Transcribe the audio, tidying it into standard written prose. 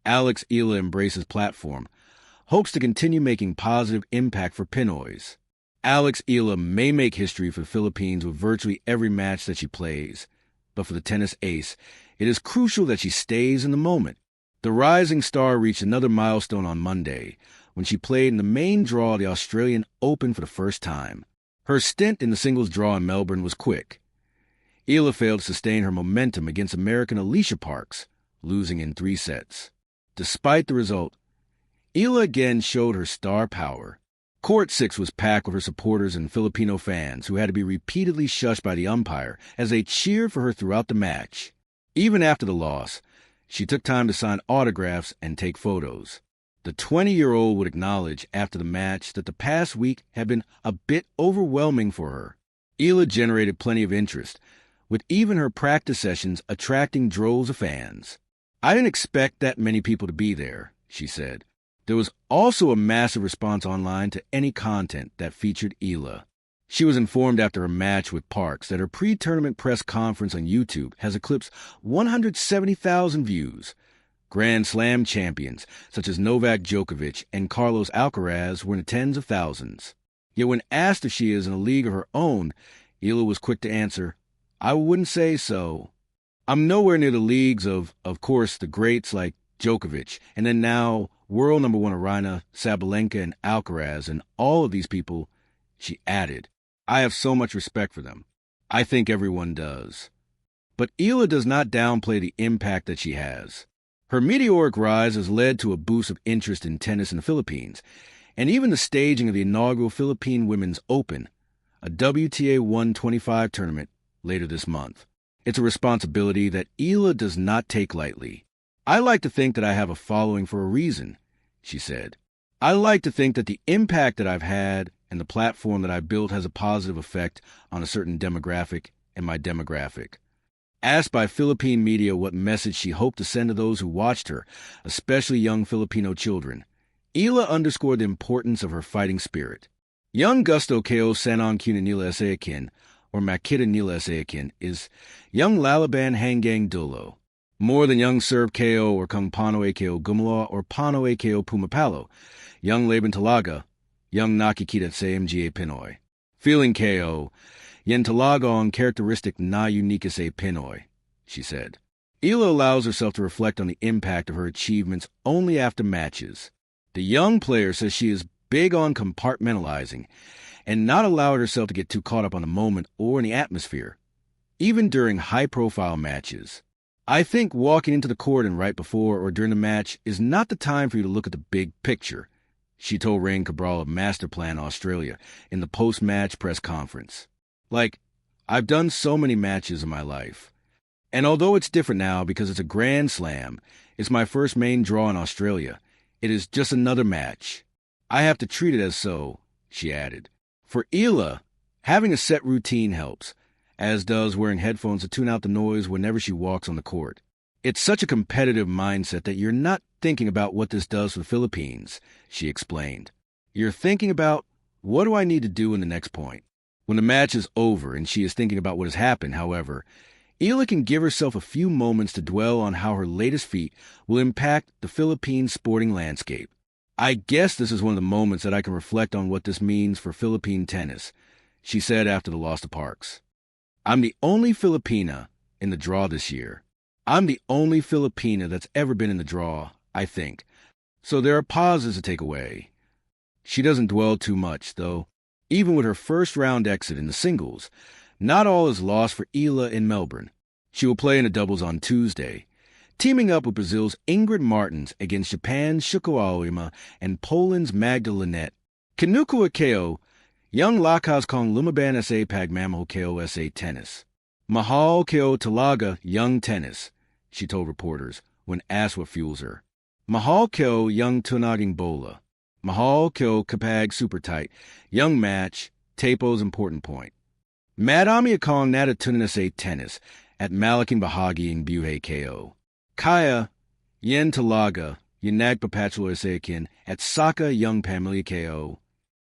Alex Eala embraces platform, hopes to continue making positive impact for Pinoys. Alex Eala may make history for the Philippines with virtually every match that she plays, but for the tennis ace, it is crucial that she stays in the moment. The rising star reached another milestone on Monday when she played in the main draw of the Australian Open for the first time. Her stint in the singles draw in Melbourne was quick. Eala failed to sustain her momentum against American Alycia Parks, losing in 3 sets. Despite the result, Eala again showed her star power. Court 6 was packed with her supporters and Filipino fans who had to be repeatedly shushed by the umpire as they cheered for her throughout the match. Even after the loss, she took time to sign autographs and take photos. The 20-year-old would acknowledge after the match that the past week had been a bit overwhelming for her. Eala generated plenty of interest, with even her practice sessions attracting droves of fans. "I didn't expect that many people to be there," she said. There was also a massive response online to any content that featured Eala. She was informed after her match with Parks that her pre-tournament press conference on YouTube has eclipsed 170,000 views. Grand Slam champions such as Novak Djokovic and Carlos Alcaraz were in the tens of thousands. Yet when asked if she is in a league of her own, Eala was quick to answer, "I wouldn't say so. I'm nowhere near the leagues of course, the greats like Djokovic, and then now world number 1 Aryna Sabalenka and Alcaraz, and all of these people," she added. "I have so much respect for them. I think everyone does." But Eala does not downplay the impact that she has. Her meteoric rise has led to a boost of interest in tennis in the Philippines, and even the staging of the inaugural Philippine Women's Open, a WTA 125 tournament, later this month. It's a responsibility that Eala does not take lightly. "I like to think that I have a following for a reason," she said. "I like to think that the impact that I've had and the platform that I built has a positive effect on a certain demographic and my demographic." Asked by Philippine media what message she hoped to send to those who watched her, especially young Filipino children, Eala underscored the importance of her fighting spirit. Young Gusto Ko Sanon Kuna Nila Sayakin, or Makita Nila Sayakin, is young Lalaban Hanggang Dulo. More than young Serb KO or Kung Panoe KO Gumala or Panoe KO Pumapalo, young Laban Talaga, young Nakikita sa MGA Pinoy. Feeling KO, yen talaga ang characteristic na unique sa Pinoy, she said. Eala allows herself to reflect on the impact of her achievements only after matches. The young player says she is big on compartmentalizing and not allowing herself to get too caught up on the moment or in the atmosphere, even during high-profile matches. "I think walking into the court and right before or during the match is not the time for you to look at the big picture," she told Rain Cabral of Masterplan Australia in the post-match press conference. "Like, I've done so many matches in my life. And although it's different now because it's a Grand Slam, it's my first main draw in Australia. It is just another match. I have to treat it as so," she added. For Eala, having a set routine helps, as does wearing headphones to tune out the noise whenever she walks on the court. "It's such a competitive mindset that you're not thinking about what this does for the Philippines," she explained. "You're thinking about, what do I need to do in the next point?" When the match is over and she is thinking about what has happened, however, Eala can give herself a few moments to dwell on how her latest feat will impact the Philippine sporting landscape. "I guess this is one of the moments that I can reflect on what this means for Philippine tennis," she said after the loss to Parks. "I'm the only Filipina in the draw this year. I'm the only Filipina that's ever been in the draw, I think. So there are positives to take away." She doesn't dwell too much, though. Even with her first-round exit in the singles, not all is lost for Eala in Melbourne. She will play in the doubles on Tuesday, teaming up with Brazil's Ingrid Martins against Japan's Shuko Aoyama and Poland's Magda Linette. Kinukua KO, young Lakas Kong Lumaban SA Pagmamaho KO SA Tennis. "Mahal KO Talaga Young Tennis," she told reporters when asked what fuels her. "Mahal KO Young Tunaging Bola. Mahal KO Kapag Super Tight. Young Match. Tapo's Important Point. Madami Akong Nata Tunan SA Tennis at Malaking Bahagi in Buhay KO. Kaya Yen Talaga Yanag Papatuloy Sakin at Saka Young Pamilya KO.